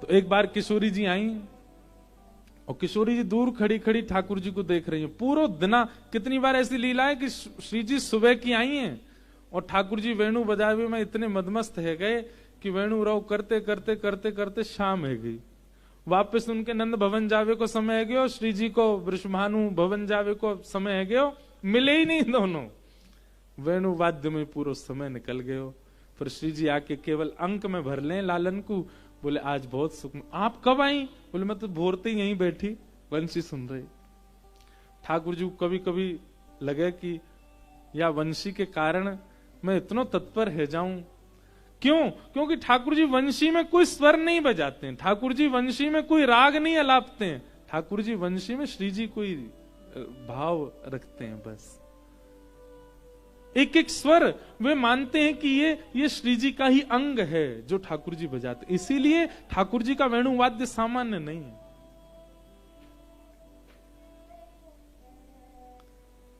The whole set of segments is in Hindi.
तो एक बार किशोरी जी आई और किशोरी जी दूर खड़ी खड़ी ठाकुर जी को देख रही है। पूरा दिना कितनी बार ऐसी लीला है कि श्री जी सुबह की आई हैं और ठाकुर जी वेणु बजावे में इतने मदमस्त है गए कि वेणु रव करते करते करते करते शाम है गई। वापस उनके नंद भवन जावे को समय है गयो, श्री जी को वृषभानु भवन जावे को समय है गयो, मिले ही नहीं दोनों। वेणु वाद्य में पूरा समय निकल गयो। फिर श्री जी आके केवल अंक में भर लें लालन को, बोले आज बहुत सुख। आप कब आई? बोले मैं तो भोरते ही यहीं बैठी वंशी सुन रही। ठाकुर जी को कभी कभी लगे कि या वंशी के कारण मैं इतना तत्पर है जाऊं। क्यों? क्योंकि ठाकुर जी वंशी में कोई स्वर नहीं बजाते हैं, ठाकुर जी वंशी में कोई राग नहीं अलापते हैं, ठाकुर जी वंशी में श्री जी कोई भाव रखते हैं। बस एक एक स्वर वे मानते हैं कि ये श्री जी का ही अंग है जो ठाकुर जी बजाते। इसीलिए ठाकुर जी का वेणुवाद्य सामान्य नहीं है।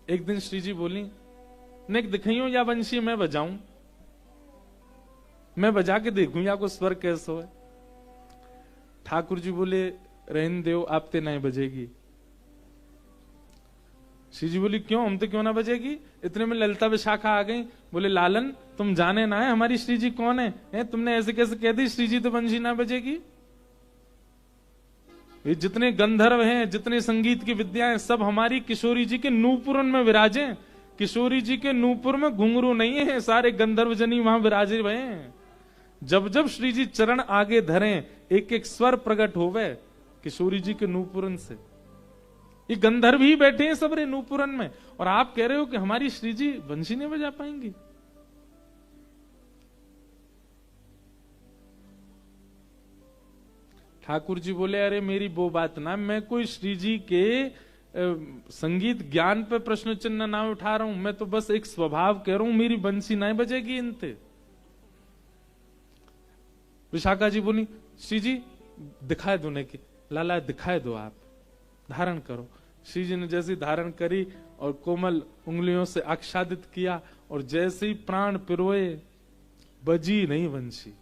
एक दिन श्री जी बोली, नेक दिखाइयो या वंशी मैं बजाऊं, मैं बजा के देखूं या को स्वर कैसा है। ठाकुर जी बोले रहन देव आप ते नहीं बजेगी। श्री जी बोली क्यों, हम तो क्यों ना बजेगी। इतने में ललिता विशाखा आ गई। बोले लालन तुम जाने ना है हमारी श्री जी कौन है, तुमने ऐसे कैसे कह दी श्री जी तो वंशी ना बजेगी। ये जितने गंधर्व हैं, जितने संगीत की विद्याएं सब हमारी किशोरी जी के नूपुरन में विराजे। किशोरी जी के नूपुर में घुंघरू नहीं है, सारे गंधर्व जनी वहां विराजे हुए हैं। जब जब श्री जी चरण आगे धरें एक एक स्वर प्रकट होवे किशोरी जी के नूपुरन से। ये गंधर्व ही बैठे हैं सबरे नूपुरन में, और आप कह रहे हो कि हमारी श्री जी वंशी नहीं बजा पाएंगी। ठाकुर जी बोले अरे मेरी वो बात ना, मैं कोई श्री जी के संगीत ज्ञान पे प्रश्न चिन्ह ना उठा रहा हूं, मैं तो बस एक स्वभाव कह रहा हूं, मेरी बंसी नहीं बजेगी इनते। विशाखा जी बोली श्री जी दिखाए दो, ने लाला दिखाए दो, आप धारण करो। श्री जी ने जैसी धारण करी और कोमल उंगलियों से आच्छादित किया और जैसे ही प्राण पिरोए बजी नहीं वंशी।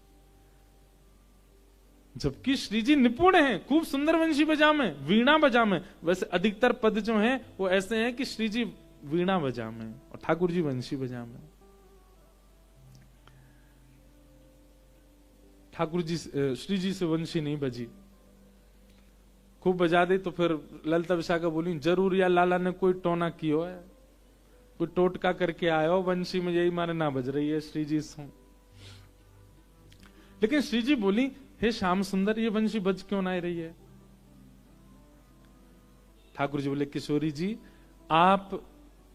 जबकि श्री जी निपुण हैं, खूब सुंदर वंशी बजामे, वीणा बजामे। वैसे अधिकतर पद जो हैं वो ऐसे हैं कि श्री जी वीणा बजामे और ठाकुर जी वंशी बजामे। ठाकुर जी श्री जी से वंशी नहीं बजी, खूब बजा दे। तो फिर ललिता विशाखा बोली जरूर या लाला ने कोई टोना कियो है, कोई टोटका करके आयो वंशी में, यही मारे ना बज रही है श्री जी से। लेकिन श्री जी बोली हे श्याम सुंदर ये वंशी बज क्यों ना रही है। ठाकुर जी बोले किशोरी जी आप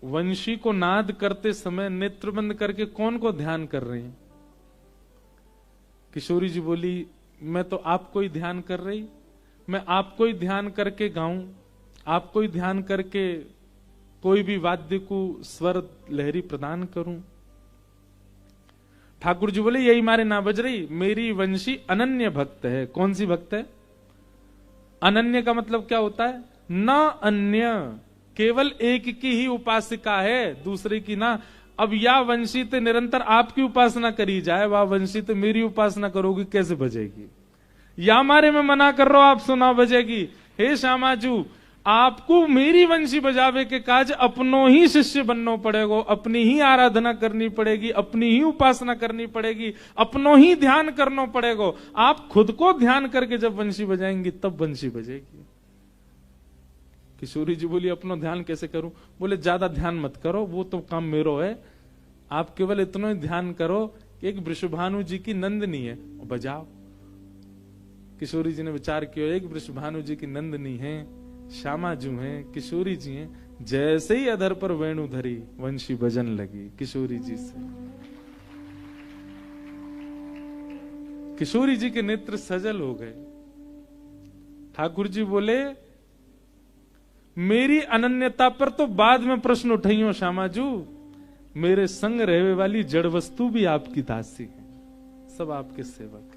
वंशी को नाद करते समय नेत्र बंद करके कौन को ध्यान कर रहे हैं। किशोरी जी बोली मैं तो आपको ही ध्यान कर रही, मैं आपको ही ध्यान करके गाऊं, आपको ही ध्यान करके कोई भी वाद्य को स्वर लहरी प्रदान करूं। ठाकुर जी बोले यही मारे ना बज रही, मेरी वंशी अनन्य भक्त है। कौन सी भक्त है? अनन्य का मतलब क्या होता है? ना अन्य, केवल एक की ही उपासिका है, दूसरे की ना। अब या वंशी ते निरंतर आपकी उपासना करी जाए, वह वंशी ते मेरी उपासना करोगी कैसे बजेगी। या मारे में मना कर रहा हूं आप सुना बजेगी। हे श्यामाजू आपको मेरी वंशी बजावे के काज अपनो ही शिष्य बनना पड़ेगा, अपनी ही आराधना करनी पड़ेगी, अपनी ही उपासना करनी पड़ेगी, अपनो ही ध्यान करना पड़ेगा। आप खुद को ध्यान करके जब वंशी बजाएंगी तब वंशी बजेगी। किशोरी जी बोली अपना ध्यान कैसे करूं। बोले ज्यादा ध्यान मत करो, वो तो काम मेरो है, आप केवल इतना ही ध्यान करो कि एक वृषभानु जी की नंदनी है और बजाओ। किशोरी जी ने विचार किया एक वृषभानु जी की नंदनी है, श्यामाजू हैं, किशोरी जी हैं। जैसे ही अधर पर वेणु धरी वंशी भजन लगी किशोरी जी से। किशोरी जी के नेत्र सजल हो गए। ठाकुर जी बोले मेरी अनन्यता पर तो बाद में प्रश्न उठाइयो श्यामाजू, मेरे संग रहने वाली जड़ वस्तु भी आपकी दासी है, सब आपके सेवक।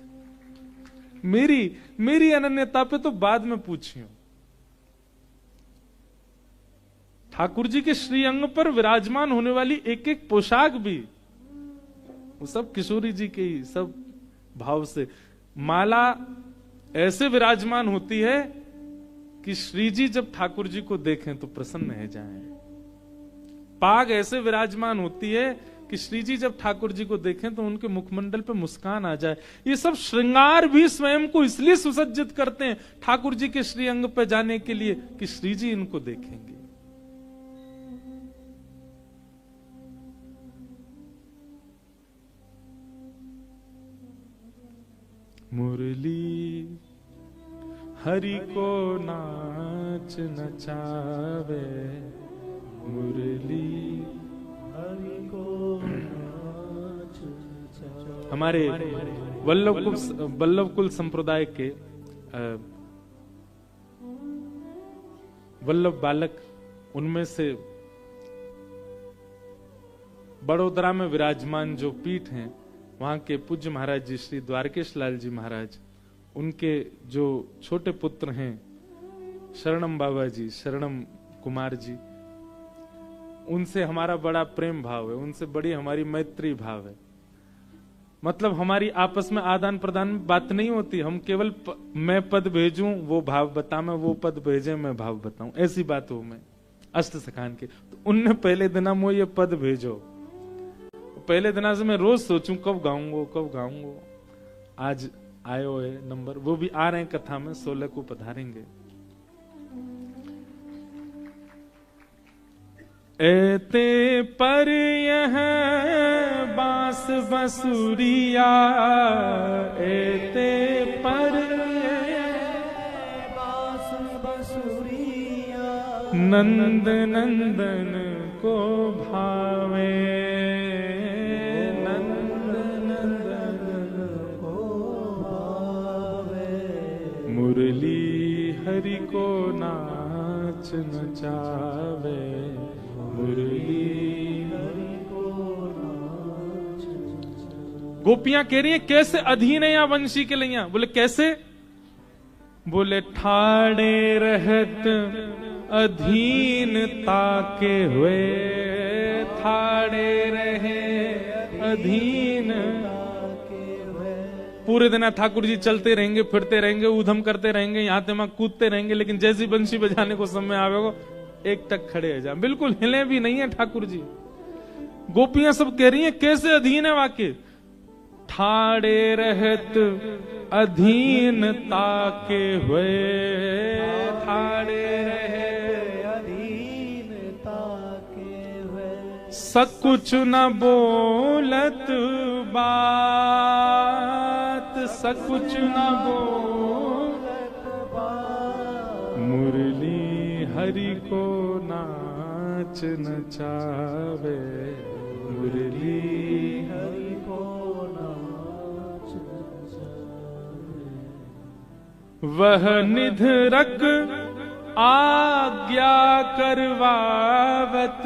मेरी अनन्यता पे तो बाद में पूछियो। ठाकुर जी के श्री अंग पर विराजमान होने वाली एक एक पोशाक भी वो सब किशोरी जी के ही सब भाव से। माला ऐसे विराजमान होती है कि श्री जी जब ठाकुर जी को देखें तो प्रसन्न हो जाएं। पाग ऐसे विराजमान होती है कि श्री जी जब ठाकुर जी को देखें तो उनके मुखमंडल पे मुस्कान आ जाए। ये सब श्रृंगार भी स्वयं को इसलिए सुसज्जित करते हैं ठाकुर जी के श्री अंग पे जाने के लिए कि श्री जी इनको देखेंगे। मुरली हरि को नाच नचावे, मुरली हरि को नाच नचावे। हमारे वल्लभ कुल संप्रदाय के वल्लभ बालक, उनमें से बड़ोदरा में विराजमान जो पीठ हैं, वहां के पूज्य महाराज जी श्री द्वारकेश लाल जी महाराज, उनके जो छोटे पुत्र हैं शरणम बाबा जी, शरणम कुमार जी, उनसे हमारा बड़ा प्रेम भाव है, उनसे बड़ी हमारी मैत्री भाव है। मतलब हमारी आपस में आदान प्रदान में बात नहीं होती, हम केवल मैं पद भेजूं वो भाव बता, मैं वो पद भेजे मैं भाव बताऊं, ऐसी बात हो। मैं अष्ट सखान के तो उनने पहले दिन मो ये पद भेजो, पहले दिन से मैं रोज सोचूं कब गाऊंगा। आज आयो है नंबर, वो भी आ रहे हैं कथा में, 16 को पधारेंगे। एते पर यह बांस बसुरिया, एते पर बांस बसुरिया, नंद नंदन को भावे, मुरली हरि को नाच नचावे, मुरली हरि को नाच नचावे। गोपियां कह रही है कैसे अधीन है या वंशी के लिया? बोले कैसे? बोले ठाड़े रहत अधीनता के हुए, ठाड़े रहे अधीन। पूरे दिन ठाकुर जी चलते रहेंगे, फिरते रहेंगे, ऊधम करते रहेंगे, यहाँ ते वहां कूदते रहेंगे, लेकिन जैसी बंशी बजाने को समय आवेगा एक टक खड़े हो जाए, बिल्कुल हिले भी नहीं है ठाकुर जी। गोपियां सब कह रही हैं कैसे अधीन है वाक्य? ठाड़े रहत अधीनता के हुए, ठाड़े रहे अधीनता के हुए, सकुछ न बोलत बात, सकुछ न बोलत बात, मुरली हरि को नाच नचावे, मुरली हरि को नाच नचावे। वह निधरक आज्ञा करवावत,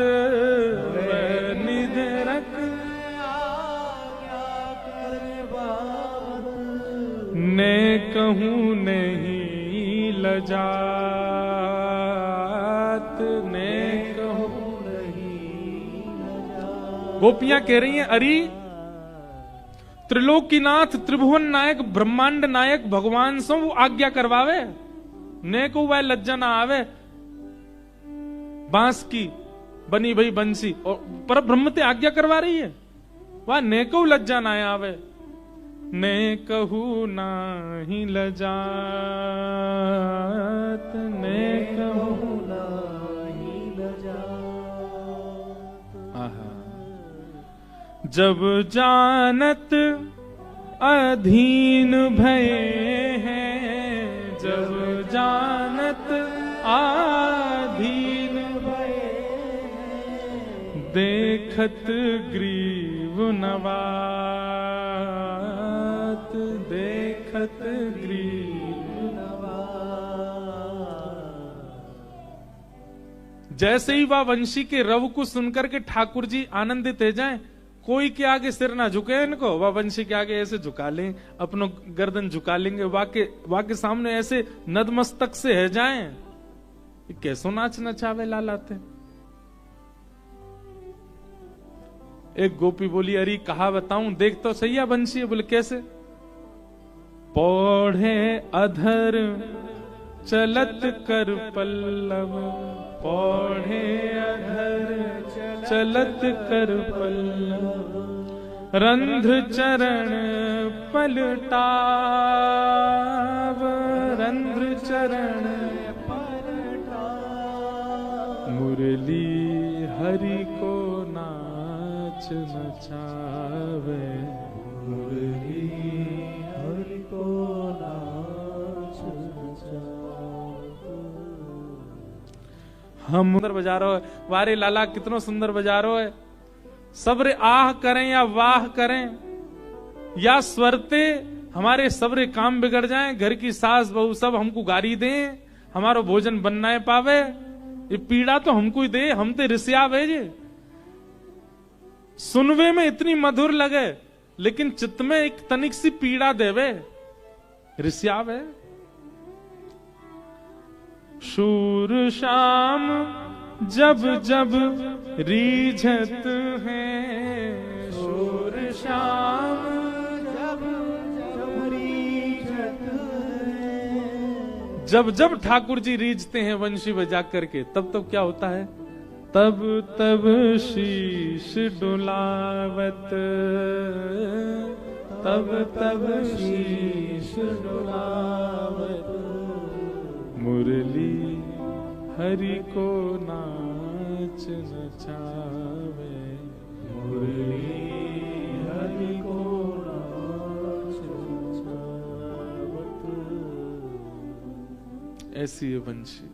वह निधरक ने कहूं नहीं लजात, ने कहूं नहीं लजात। गोपियां कह रही हैं अरे त्रिलोकीनाथ, त्रिभुवन नायक, ब्रह्मांड नायक भगवान सो वो आज्ञा करवावे, ने को वह लज्जा ना आवे। बांस की बनी भई बंसी और पर ब्रह्म ते आज्ञा करवा रही है, वह ने को लज्जा ना आवे, ने कहू नाही लजात, ने कहू नाही लजात। आहा, जब जानत अधीन भये हैं, जब जानत अधीन भये हैं, देखत ग्रीव नवात, देखत ग्रीव नवात। जैसे ही वह वंशी के रव को सुनकर के ठाकुर जी आनंदित हो जाएं, कोई के आगे सिर ना झुके इनको, वह वंशी के आगे ऐसे झुका लें, अपनो गर्दन झुका लेंगे, वाके सामने ऐसे नतमस्तक से है जाएं। कैसो नाच नचावे लालाते। एक गोपी बोली अरे कहा बताऊं, देख तो सही है बंशी है। बोले कैसे? पौढ़े अधर चलत कर पल्लव, पौढ़े अधर चलत कर पल्लव, रंध्र चरण पलटाव, रंध्र चरण पलटाव, मुरली हरि को नाच नचावे, मुरली हरि को नाच नचावे। हम सुंदर बजा रहे हो, वारे लाला कितनो सुंदर बजा रहे है। सब्र आह करें या वाह करें या स्वरते हमारे सब्र काम बिगड़ जाएं, घर की सास बहू सब हमको गारी दें, हमारो भोजन बन ना पावे, ये पीड़ा तो हमको ही दे, हम ते रिसिया भेजे। सुनवे में इतनी मधुर लगे लेकिन चित्त में एक तनिक सी पीड़ा देवे, रिसियावे। शूर शाम जब जब रीझत हैं, शूर शाम जब जब रीझत हैं, जब जब ठाकुर जी रीझते हैं वंशी बजा करके, तब तब क्या होता है, तब तब शीश डुलावत, तब तब शीश डुलावत, मुरली हरि को नाच नचावे, मुरली हरि को नाच नचावत। ऐसी है वंशी।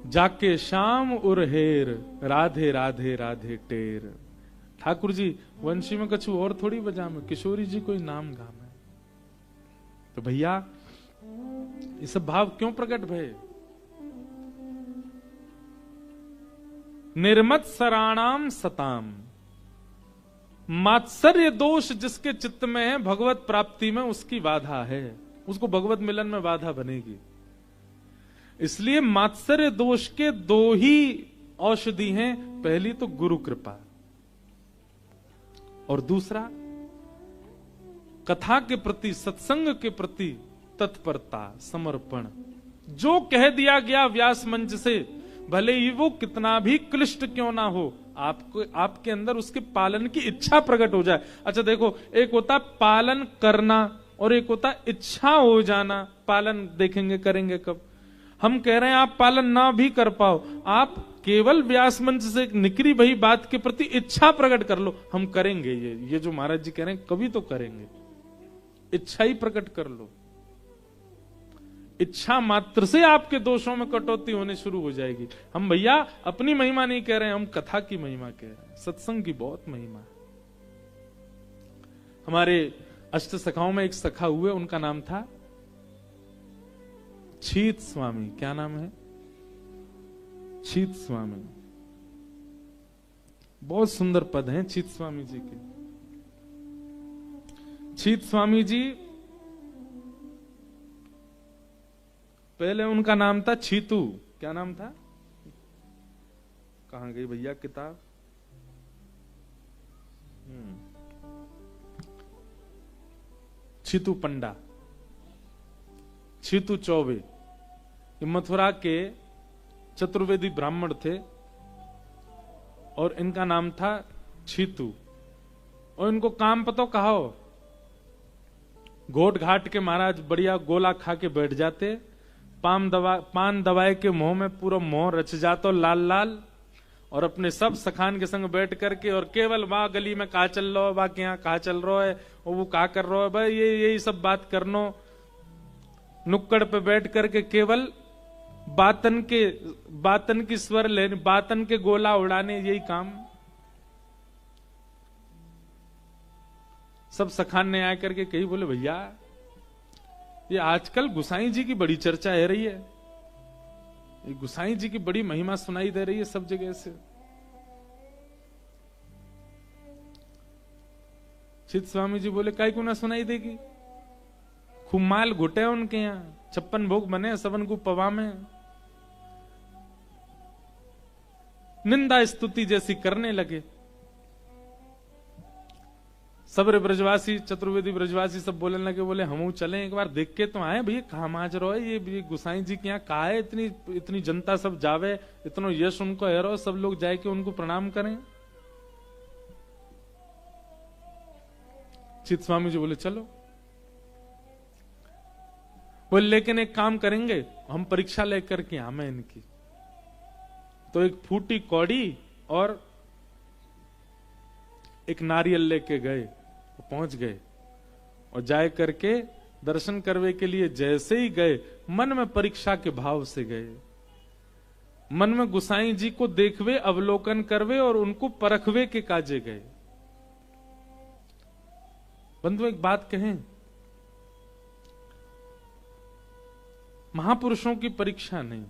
जाके शाम उरहेर, राधे राधे राधे टेर। ठाकुर जी वंशी में कछु और थोड़ी बजा में, किशोरी जी कोई नाम गाम है। तो भैया ये सब भाव क्यों प्रकट भय? निर्मत सराणाम सताम, मात्सर्य दोष जिसके चित्त में है भगवत प्राप्ति में उसकी बाधा है, उसको भगवत मिलन में बाधा बनेगी। इसलिए मात्सर्य दोष के दो ही औषधि हैं, पहली तो गुरु कृपा और दूसरा कथा के प्रति, सत्संग के प्रति तत्परता, समर्पण। जो कह दिया गया व्यास मंच से, भले ही वो कितना भी क्लिष्ट क्यों ना हो, आपको आपके अंदर उसके पालन की इच्छा प्रकट हो जाए। अच्छा देखो, एक होता पालन करना और एक होता इच्छा हो जाना। पालन देखेंगे करेंगे कब। हम कह रहे हैं आप पालन ना भी कर पाओ, आप केवल व्यास मंच से निकली भई बात के प्रति इच्छा प्रकट कर लो, हम करेंगे। ये जो महाराज जी कह रहे हैं कभी तो करेंगे, इच्छा ही प्रकट कर लो। इच्छा मात्र से आपके दोषों में कटौती होने शुरू हो जाएगी। हम भैया अपनी महिमा नहीं कह रहे हैं, हम कथा की महिमा कह रहे हैं, सत्संग की बहुत महिमा है। हमारे अष्ट सखाओं में एक सखा हुए, उनका नाम था छीत स्वामी। क्या नाम है? छीत स्वामी। बहुत सुंदर पद हैं छीत स्वामी जी के। छीत स्वामी जी, पहले उनका नाम था छीतू। क्या नाम था? कहां गई भैया किताब? छीतू पंडा, छीतू चौबे। ये मथुरा के चतुर्वेदी ब्राह्मण थे और इनका नाम था छीतू। और इनको काम पतो कहा हो, घोट घाट के महाराज बढ़िया गोला खा के बैठ जाते, पान दवाए के मुंह में पूरा मुंह रच जाता लाल लाल, और अपने सब सखान के संग बैठ करके और केवल वहां गली में कहा चल रहा है, वहां के यहाँ कहा चल रहा है, और वो कहा कर रहा है, भाई ये यही सब बात करनो। नुक्कड़ पे बैठ करके केवल बातन की स्वर लेने, बातन के गोला उड़ाने, यही काम। सब सखान ने आकर के कही, बोले भैया ये आजकल गुसाई जी की बड़ी चर्चा है रही है, ये गुसाई जी की बड़ी महिमा सुनाई दे रही है सब जगह से। चित स्वामी जी बोले काई को ना सुनाई देगी, खूब माल घुटे उनके यहाँ, 56 भोग बने सबन को पवा में, निंदा स्तुति जैसी करने लगे। सब रे ब्रजवासी, चतुर्वेदी ब्रजवासी सब बोलने लगे, बोले हम चले एक बार देख के तो आए भैया, कहा माज रो है ये गुसाई जी के यहाँ, कहा है इतनी जनता सब जावे, इतना यश उनको है रो, सब लोग जाए के उनको प्रणाम करें। चित स्वामी जी बोले चलो। बोले लेकिन एक काम करेंगे, हम परीक्षा लेकर के आवे इनकी। तो एक फूटी कौड़ी और एक नारियल लेके गए, पहुंच गए और जाए करके दर्शन करवे के लिए जैसे ही गए, मन में परीक्षा के भाव से गए, मन में गुसाई जी को देखवे, अवलोकन करवे और उनको परखवे के काजे गए। बंधु एक बात कहें, महापुरुषों की परीक्षा नहीं,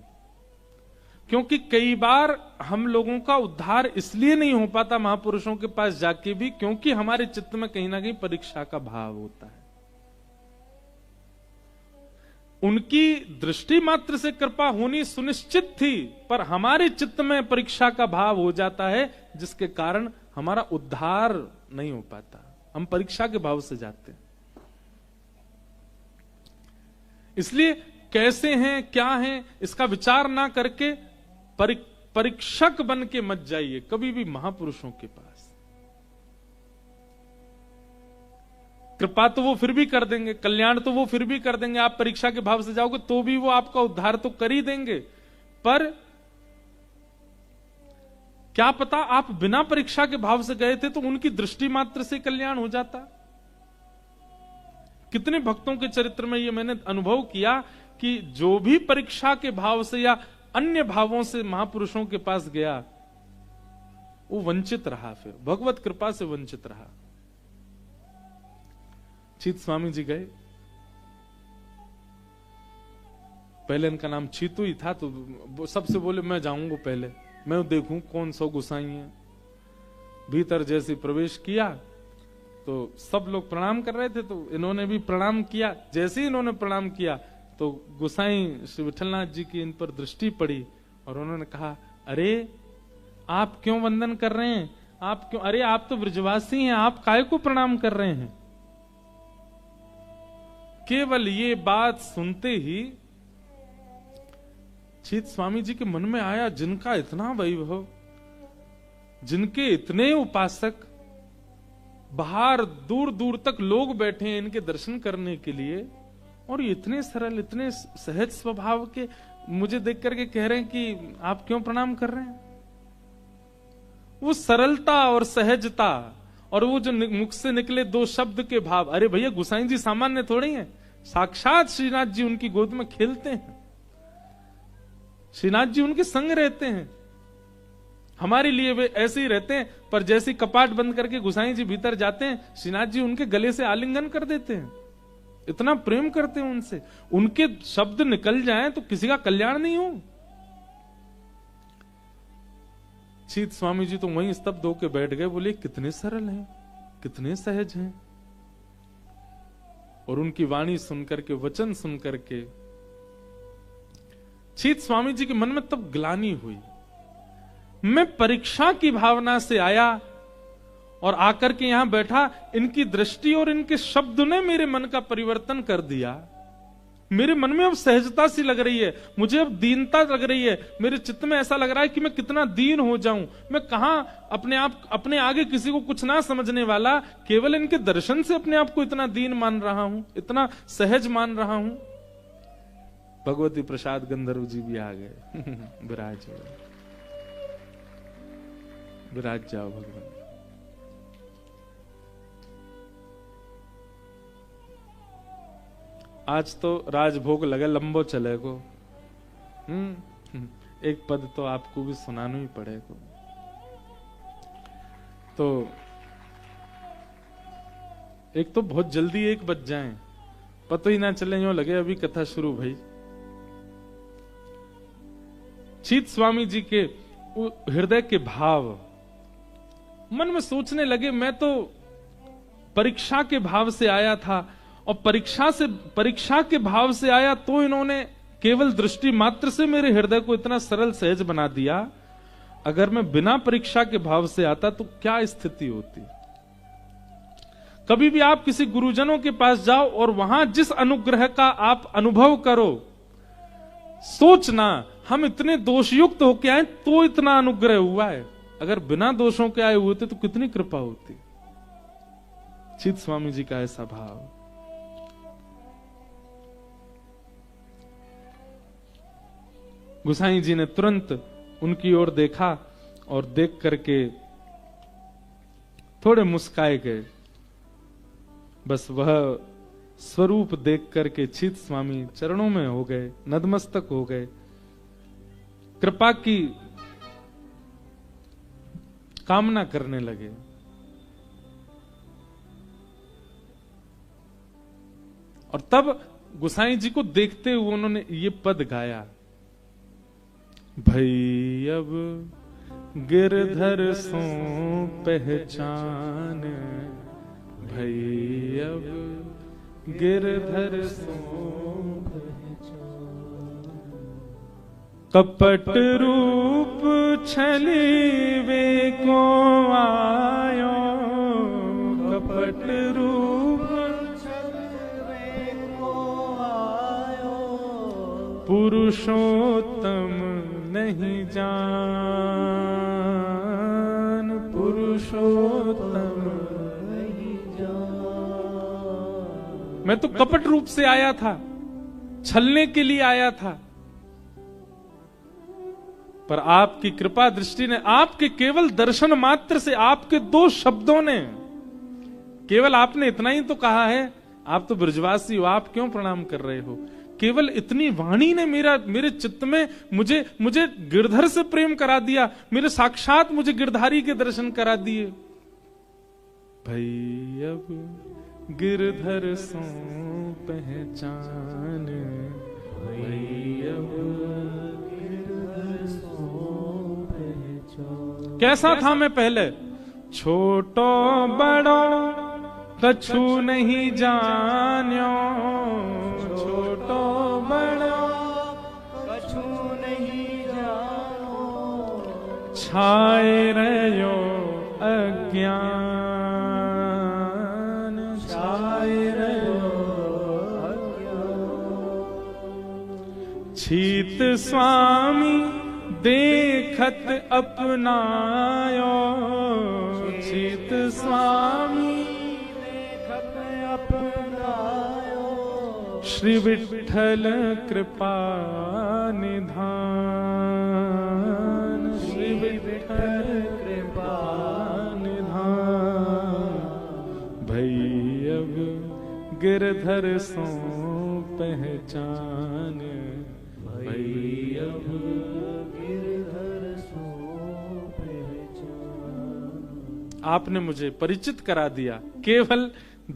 क्योंकि कई बार हम लोगों का उद्धार इसलिए नहीं हो पाता महापुरुषों के पास जाके भी, क्योंकि हमारे चित्त में कहीं ना कहीं परीक्षा का भाव होता है। उनकी दृष्टि मात्र से कृपा होनी सुनिश्चित थी, पर हमारे चित्त में परीक्षा का भाव हो जाता है, जिसके कारण हमारा उद्धार नहीं हो पाता। हम परीक्षा के भाव से जाते हैं। इसलिए कैसे हैं, क्या हैं, इसका विचार ना करके परीक्षक बन के मत जाइए कभी भी महापुरुषों के पास। कृपा तो वो फिर भी कर देंगे, कल्याण तो वो फिर भी कर देंगे। आप परीक्षा के भाव से जाओगे तो भी वो आपका उद्धार तो कर ही देंगे, पर क्या पता आप बिना परीक्षा के भाव से गए थे तो उनकी दृष्टि मात्र से कल्याण हो जाता। कितने भक्तों के चरित्र में ये मैंने अनुभव किया कि जो भी परीक्षा के भाव से या अन्य भावों से महापुरुषों के पास गया, वो वंचित रहा, फिर भगवत कृपा से वंचित रहा। चीत स्वामी जी गए, पहले इनका नाम चीतू ही था, तो सबसे बोले मैं जाऊंगा पहले, मैं देखूं कौन सौ गुसाई है। भीतर जैसे प्रवेश किया तो सब लोग प्रणाम कर रहे थे, तो इन्होंने भी प्रणाम किया। जैसे ही इन्होंने प्रणाम किया तो गुसाई श्री विठलनाथ जी की इन पर दृष्टि पड़ी और उन्होंने कहा, अरे आप क्यों वंदन कर रहे हैं, आप क्यों, अरे आप तो ब्रजवासी हैं, आप काहे को प्रणाम कर रहे हैं। केवल ये बात सुनते ही चीत स्वामी जी के मन में आया, जिनका इतना वैभव, जिनके इतने उपासक, बाहर दूर दूर तक लोग बैठे हैं इनके दर्शन करने के लिए, और ये इतने सरल, इतने सहज स्वभाव के मुझे देख करके कह रहे हैं कि आप क्यों प्रणाम कर रहे हैं। वो सरलता और सहजता और वो जो मुख से निकले दो शब्द के भाव, अरे भैया गुसाई जी सामान्य थोड़ी हैं, साक्षात श्रीनाथ जी उनकी गोद में खेलते हैं, श्रीनाथ जी उनके संग रहते हैं। हमारे लिए वे ऐसे ही रहते हैं, पर जैसे कपाट बंद करके गुसाई जी भीतर जाते हैं, श्रीनाथ जी उनके गले से आलिंगन कर देते हैं, इतना प्रेम करते हैं उनसे। उनके शब्द निकल जाएं तो किसी का कल्याण नहीं हो। चीत स्वामी जी तो वहीं स्तब्ध होकर बैठ गए, बोले कितने सरल हैं, कितने सहज हैं। और उनकी वाणी सुनकर के, वचन सुनकर के चीत स्वामी जी के मन में तब ग्लानि हुई। मैं परीक्षा की भावना से आया और आकर के यहां बैठा, इनकी दृष्टि और इनके शब्द ने मेरे मन का परिवर्तन कर दिया। मेरे मन में अब सहजता सी लग रही है, मुझे अब दीनता लग रही है, मेरे चित्त में ऐसा लग रहा है कि मैं कितना दीन हो जाऊं। मैं कहां अपने आगे किसी को कुछ ना समझने वाला, केवल इनके दर्शन से अपने आप को इतना दीन मान रहा हूं, इतना सहज मान रहा हूं। भगवती प्रसाद गंधर्व जी भी आ गए। विराज जाओ भगवान। आज तो राजभोग लगे, लंबो चले को। एक पद तो आपको भी सुनाना ही पड़ेगा। तो एक तो बहुत जल्दी 1 बज जाए, पता ही ना चले, यूं लगे अभी कथा शुरू भई। चीत स्वामी जी के हृदय के भाव मन में सोचने लगे, मैं तो परीक्षा के भाव से आया था, और परीक्षा के भाव से आया तो इन्होंने केवल दृष्टि मात्र से मेरे हृदय को इतना सरल सहज बना दिया। अगर मैं बिना परीक्षा के भाव से आता तो क्या स्थिति होती। कभी भी आप किसी गुरुजनों के पास जाओ और वहां जिस अनुग्रह का आप अनुभव करो, सोचना हम इतने दोषयुक्त होके आए तो इतना अनुग्रह हुआ है, अगर बिना दोषों के आए हुए थे तो कितनी कृपा होती। चित स्वामी जी का ऐसा भाव। गोसाई जी ने तुरंत उनकी ओर देखा और देख करके थोड़े मुस्काए गए। बस वह स्वरूप देख करके चित स्वामी चरणों में हो गए, नतमस्तक हो गए, कृपा की कामना करने लगे। और तब गोसाई जी को देखते हुए उन्होंने ये पद गाया, भई अब गिरधर सो पहचान, भई अब गिरधर सो पहचान, कपट रूप छलीवे को आयो, कपट रूप छलीवे को आयो, पुरुषोत्तम नहीं जान, पुरुषोत्तम नहीं जान। मैं तो कपट रूप से आया था, छलने के लिए आया था, पर आपकी कृपा दृष्टि ने, आपके केवल दर्शन मात्र से, आपके 2 शब्दों ने, केवल आपने इतना ही तो कहा है, आप तो ब्रजवासी हो, आप क्यों प्रणाम कर रहे हो, केवल इतनी वाणी ने मेरे चित्त में मुझे गिरधर से प्रेम करा दिया, मेरे साक्षात मुझे गिरधारी के दर्शन करा दिए। भई अब गिरधर सो पहचान, भई अब गिरधर सो पहचान। कैसा था मैं पहले, छोटो बड़ो कछु नहीं जान्यो, छोटो बड़ो कछु नहीं जानो, छाए रहो अज्ञान, छाए रहो अज्ञान। छीत स्वामी देखत अपनायो, छीत स्वामी देखत अपनायो, श्री विठ्ठल कृपा निधान, श्री विठ्ठल कृपा निधान। भई अब गिरधर सो पहचान, भई अब गिरधर सो पहचान। आपने मुझे परिचित करा दिया, केवल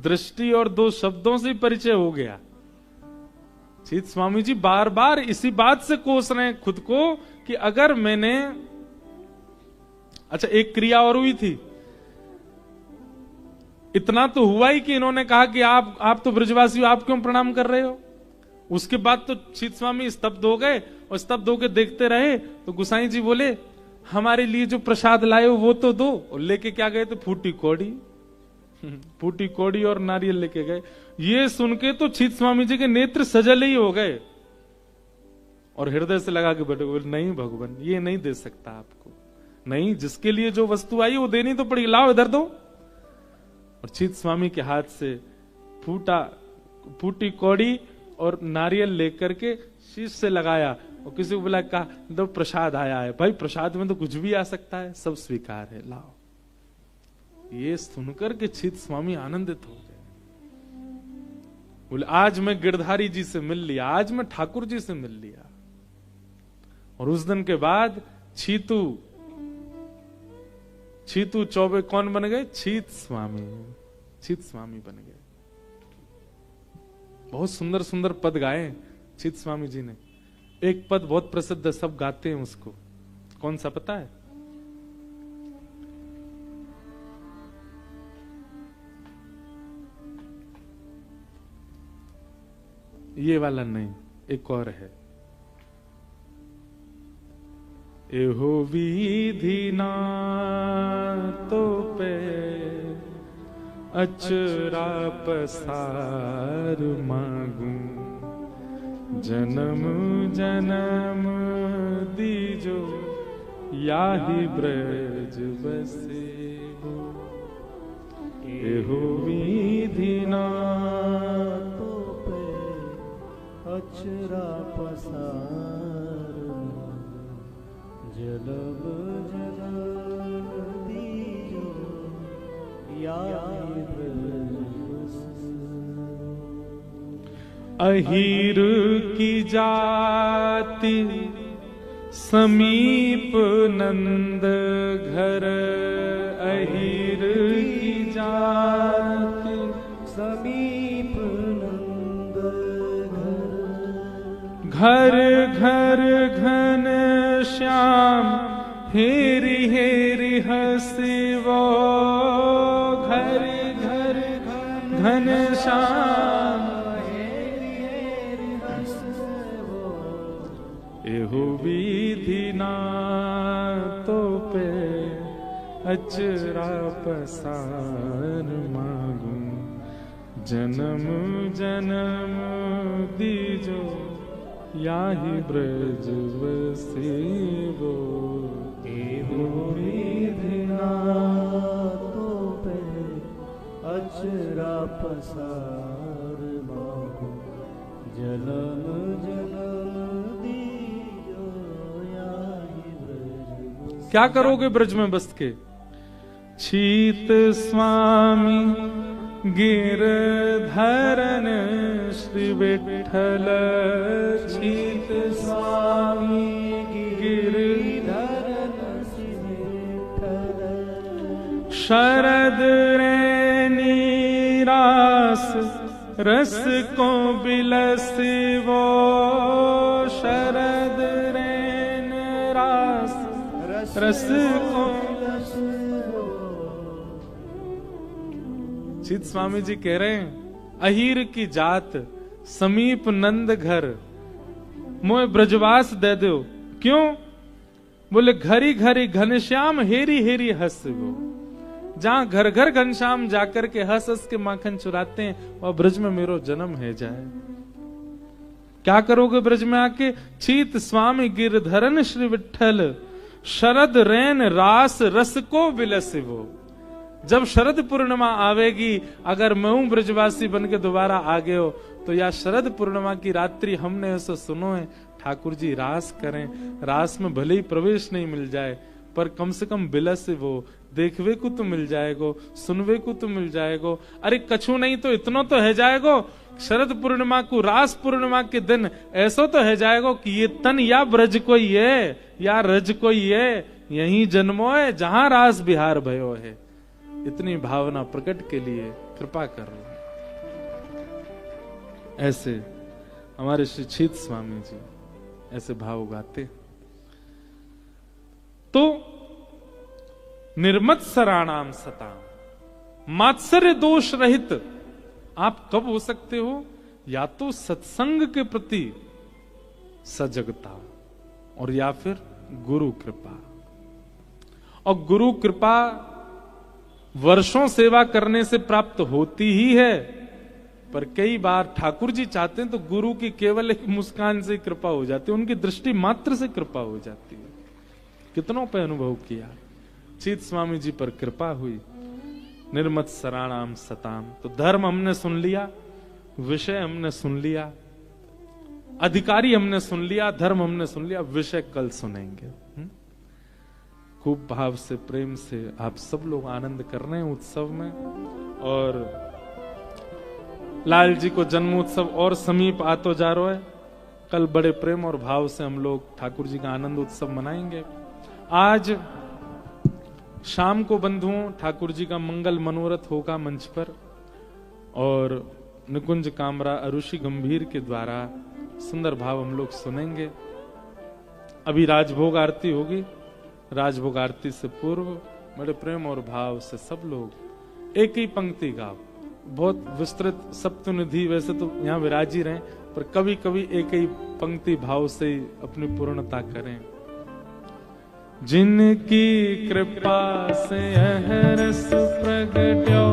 दृष्टि और 2 शब्दों से परिचय हो गया। चित स्वामी जी बार बार इसी बात से कोस रहे हैं खुद को कि अगर मैंने, अच्छा एक क्रिया और हुई थी, इतना तो हुआ ही कि इन्होंने कहा कि आप तो ब्रजवासी हो, आप क्यों प्रणाम कर रहे हो। उसके बाद तो चित स्वामी स्तब्ध हो गए, और स्तब्ध होकर देखते रहे। तो गोसाई जी बोले, हमारे लिए जो प्रसाद लाए हो वो तो दो। और लेके क्या गए थे, फूटी कौड़ी, फूटी कौड़ी और नारियल लेके गए। ये सुन के तो चित स्वामी जी के नेत्र सजल ही हो गए, और हृदय से लगा के बैठे, बोले नहीं भगवान, ये नहीं दे सकता आपको, नहीं, जिसके लिए जो वस्तु आई वो देनी तो पड़ेगी, लाओ इधर दो। और चित स्वामी के हाथ से फूटी कौड़ी और नारियल लेकर के शीश से लगाया, और किसी को बुला, कहा दो प्रसाद आया है। भाई प्रसाद में तो कुछ भी आ सकता है, सब स्वीकार है, लाओ। ये सुनकर के चित स्वामी आनंदित हो गए, बोले आज मैं गिरधारी जी से मिल लिया, आज मैं ठाकुर जी से मिल लिया। और उस दिन के बाद छीतू चौबे कौन बन गए, चित स्वामी बन गए। बहुत सुंदर सुंदर पद गाए चित स्वामी जी ने। एक पद बहुत प्रसिद्ध है, सब गाते हैं उसको, कौन सा पता है? ये वाला नहीं, एक और है। एहो विधि ना तो पे अचरा पसार मांगू, जन्म जन्म दीजो याहि ब्रज बसे हो। एहो विधि ना तो पे अचरा पसार जलम जन्म दीजो याहि ब्रज बसे। अहीर की जाति समीप नंद घर, अहीर की जाति समीप नंद घर, घर घन श्याम हेरी हेरी हसीवो, घर घर घन श्याम एहो विधि ना तो पे अचरा पसार मांगू, जन्म जन्म दीजो याहि ब्रज बसेवो। एहो विधि ना तो पे अचरा पसार मांगू, जन्म जन्म दीजो याहि ब्रज बसे। क्या करोगे ब्रज में बस के? छीत स्वामी गिरधरन श्री विठ्ठल, छीत स्वामी गिरधरन श्री विठ्ठल। शरद रैनी रास रस को बिलसिवो, शरद रैन रास रस को। चित स्वामी जी कह रहे हैं अहीर की जात समीप नंद घर, मोए ब्रजवास दे दो। क्यों? बोले घरी घरी घनश्याम हेरी हेरी हंस वो। जहां घर घर घनश्याम जाकर के हंस हंस के माखन चुराते हैं, वह ब्रज में मेरो जन्म है जाए। क्या करोगे ब्रज में आके? छीत स्वामी गिरधरन श्री विठ्ठल, शरद रैन रास रस को बिलसिवो। जब शरद पूर्णिमा आवेगी, अगर मैं हूं ब्रजवासी बन के दोबारा आ गए हो, तो या शरद पूर्णिमा की रात्रि हमने ऐसा सुनो है, ठाकुर जी रास करें। रास में भले ही प्रवेश नहीं मिल जाए, पर कम से कम बिलस वो देखवे को तो मिल जाएगो, सुनवे को तो मिल जाएगो। अरे कछु नहीं तो इतना तो है जाएगो, शरद पूर्णिमा को रास पूर्णिमा के दिन ऐसा तो है जाएगो कि ये तन या ब्रज कोई है या रज कोई है, यही जन्मो है जहां रास बिहार भयो है। इतनी भावना प्रकट के लिए कृपा कर लो। ऐसे हमारे श्री छीत स्वामी जी ऐसे भाव गाते। तो निर्मत्सराणाम सताम, मात्सर्य दोष रहित आप कब हो सकते हो? या तो सत्संग के प्रति सजगता, और या फिर गुरु कृपा। और गुरु कृपा वर्षों सेवा करने से प्राप्त होती ही है, पर कई बार ठाकुर जी चाहते हैं तो गुरु की केवल एक मुस्कान से कृपा हो जाती है, उनकी दृष्टि मात्र से कृपा हो जाती है। कितनों पे अनुभव किया। चीत स्वामी जी पर कृपा हुई। निर्मत्सराणाम सताम, तो धर्म हमने सुन लिया, विषय हमने सुन लिया, अधिकारी हमने सुन लिया, धर्म हमने सुन लिया, विषय कल सुनेंगे। खूब भाव से प्रेम से आप सब लोग आनंद कर रहे हैं उत्सव में, और लाल जी को जन्म उत्सव और समीप आतो जा रहा है। कल बड़े प्रेम और भाव से हम लोग ठाकुर जी का आनंद उत्सव मनाएंगे। आज शाम को बंधुओं ठाकुर जी का मंगल मनोरथ होगा मंच पर, और निकुंज कामरा अरुषि गंभीर के द्वारा सुंदर भाव हम लोग सुनेंगे। अभी राजभोग आरती होगी। राजभोग आरती से पूर्व बड़े प्रेम और भाव से सब लोग एक ही पंक्ति गाओ। बहुत विस्तृत सप्तनिधि वैसे तो यहाँ विराज ही रहे, पर कभी कभी एक ही पंक्ति भाव से ही अपनी पूर्णता करें। जिनकी कृपा से अहरस प्रगट्यो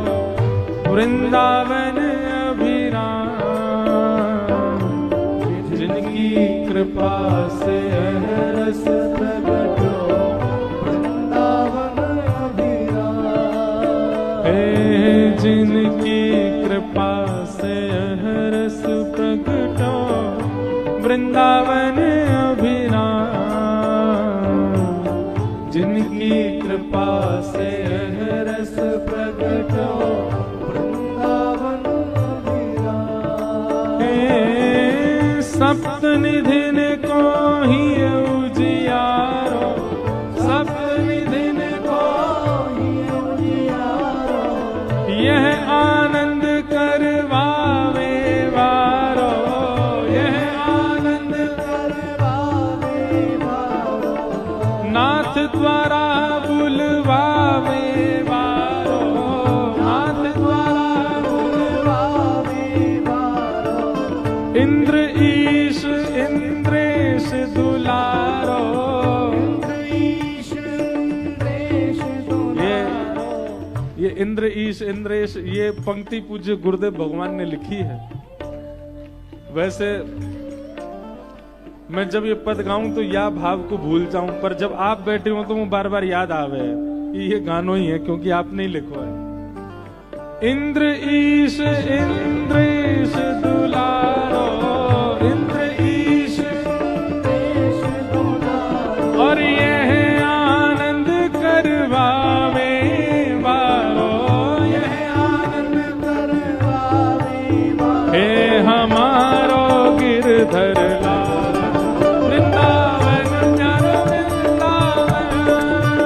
वृंदावन अभिराम, जिनकी कृपा से रस प्रगट हो। वृंदावन अभिराम, हे जिनकी कृपा से रस प्रगट हो। वृंदावन अभिराम, जिनकी कृपा से रस प्रगट हो। वृंदावन अभिराम, हे सप्त निधिन को ही उजियारो, सप्त निधिन को ही उजियारो। यह आनंद करवावे वारो, यह आनंद करवावे वारो। नाथ द्वारा बुलवावे वारो, नाथ द्वारा बुलवावे वारो। इंद्र ईश इंद्रेश दुलारो, इंद्र ईश इंद्रेश दुलारो। ये इंद्र ईश इंद्रेश ये पंक्ति पूज्य गुरुदेव भगवान ने लिखी है। वैसे मैं जब ये पद गाऊं तो या भाव को भूल जाऊं, पर जब आप बैठे हो तो वो बार बार याद आवे कि ये गानों ही है, क्योंकि आपने ही लिखो है। इंद्र ईश इंद्रेश दुलारो, इंद्र ईश इंद्रेश दुलारो। और यह आनंद करवावे वारो, यह आनंद करवावे वारो। हे हमारो गिरधर लाल, वृंदावन प्यारो वृंदावन,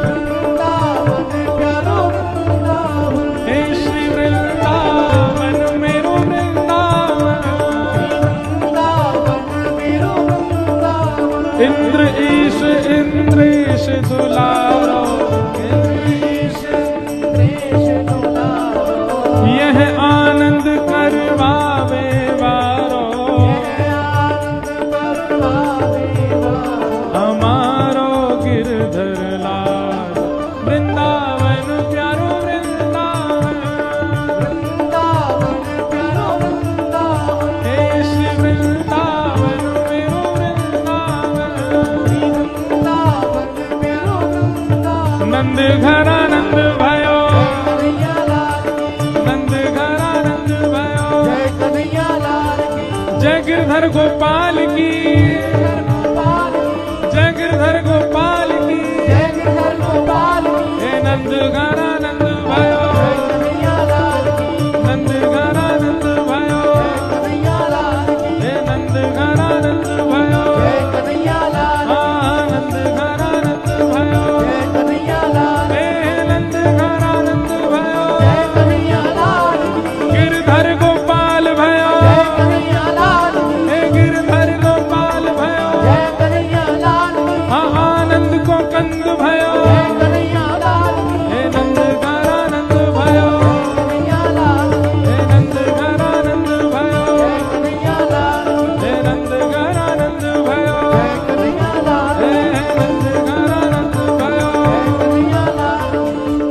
वृंदावन प्यारो वृंदावन। हे श्री वृंदावन मेरो वृंदावन। वृंदावन मेरो वृंदावन। इंद्र ईश इंद्रेश दुलारो, इंद्रेश इंद्रेश दुलारो। यह आनंद करवावे वारो, यह आनंद करवावे वारो। हमारो गिरधर लाल, वृंदावन प्यारो वृंदावन। वृंदावन प्यारो वृंदावन। हे श्री वृंदावन मेरो वृंदावन। वृंदावन मेरो वृंदावन। नंद घरानंद भयो, कन्हैया लाल की नंद घरानंद भयो। जय, कन्हैया लाल की जय गिरधर गोपाल की, गोपाल की जय गिरधर गोपाल की। जय, गिरधर गोपाल की हे नंद घरानंद भयो, कन्हैया लाल की नंद घरानंद भयो। कन्हैया लाल की हे नंद घरानंद भयो, जय, कन्हैया लाल आनंद घरानंद भयो। जय, कन्हैया लाल हे नंद घरानंद भयो, जय, कन्हैया लाल की गिरधर गोपाल भयो। जय, कन्हैया लाल की हे गिरधर गोपाल भयो, जय, कन्हैया लाल की आनंद को कंद भयो। जय, कन्हैया लाल की हे नंद घरानंद भयो, कन्हैया लाल की हे नंद घरानंद भयो। कन्हैया लाल की हे नंद घरानंद भयो, जय, कन्हैया लाल हे की नंद घरानंद भयो। कन्हैया लाल की।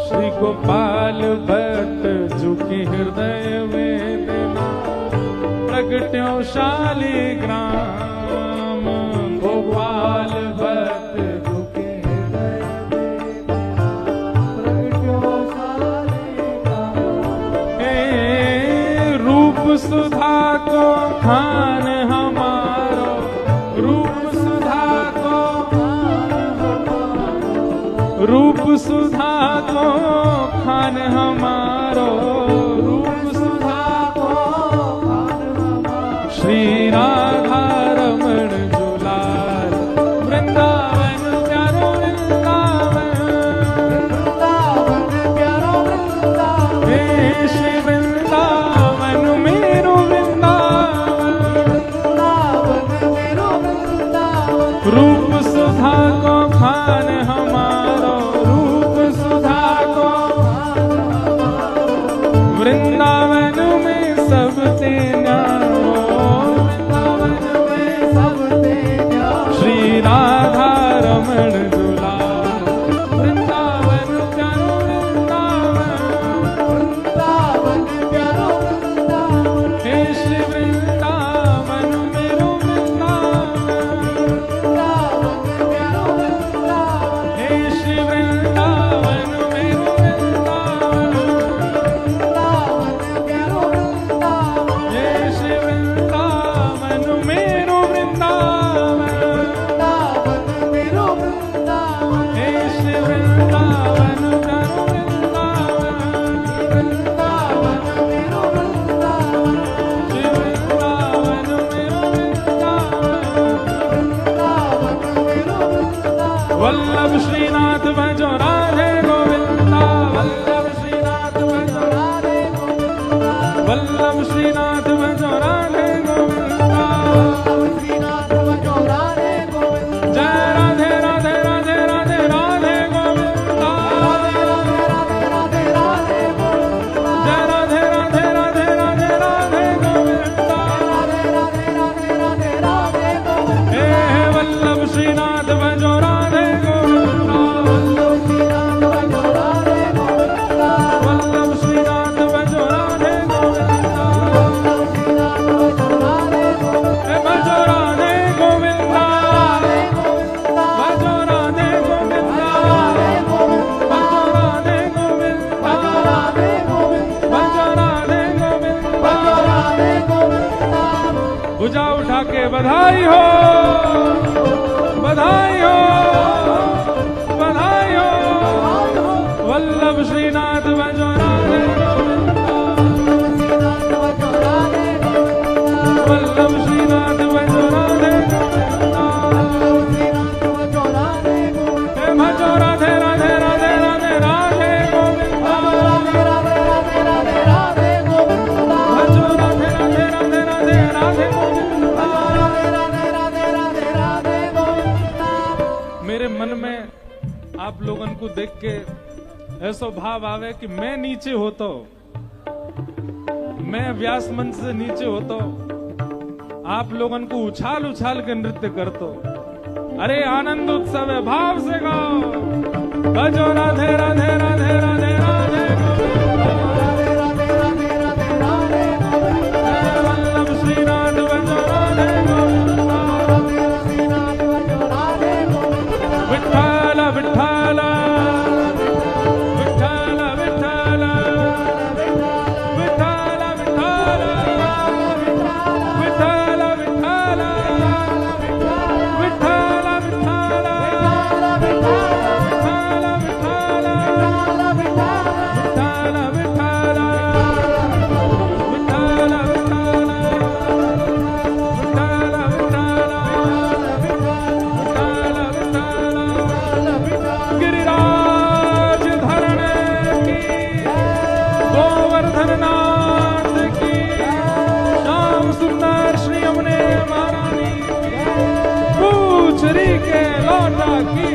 श्री गोपाल भट्ट झुकी हृदय वेदना, प्रगट्यो शालिग्राम। गोपाल भट्ट झुके हृदय वेदना, प्रगट्यो शालिग्राम। हे रूप सुधा को खान हमारो, रूप सुधा को, रूप सुधा को खान हमारो, रूप सुधा को। श्री राधा रमण जुलाल, वृंदावन प्यारो वृंदावन। वृंदावन प्यारो वृंदावन। हे श्री वृंदावन मेरो वृंदावन। वृंदावन मेरो वृंदावन। रूप सुधा को खान हमारो, रूप सुधा को। श्रीनाथ भजो राधे गोविंदा वल्लभ श्रीनाथ भजो राधे गोविंदा वल्लभ श्रीनाथ भजो राधे गोविंदा श्रीनाथ भजो राधे गोविंदा जय राधे राधे राधे राधे राधे गोविंदा राधे राधे राधे गोविंदा जय राधे राधे राधे राधे राधे गोविंदा राधे राधे राधे राधे गोविंदा हे वल्लभ श्रीनाथ भजो राधे गोविंदा वल्लभ श्रीनाथ भजो राधे गोविंदा वल्लभ श्रीनाथ भजो राधे गोविंदा वल्लभ श्रीनाथ भजो राधे गोविंदा हे भजो राधे गोविंदा भजो राधे गोविंदा राधे गोविंदा भजो राधे गोविंदा राधे गोविंदा भुजा उठा के बधाई हो बधाई हो बधाई हो वल्लभ श्रीनाथ भजो राधे गोविंदा वल्लभ श्रीनाथ भजो राधे गोविंदा हे भजो राधे राधे राधे राधे राधे गोविंदा भजो राधे राधे राधे राधे राधे गोविंदा मेरे मन में आप लोगन को देख के ऐसा भाव आवे कि मैं नीचे होता मैं व्यास मंच से नीचे होता आप लोगन को उछाल उछाल के नृत्य करतो अरे आनंद उत्सव है भाव से गाओ भजो राधे राधे राधे राधे राधे वल्लभ श्रीनाथ भजो राधे गोविंदा विठ्ठल विठ्ठल विठ्ठल विठ्ठल विठ्ठल विठ्ठल विठ्ठल विठ्ठल गिरिराज धरने की गोवर्धन नाथ की श्याम सुंदर श्री यमुने महारानी की पूछरी के लौटा की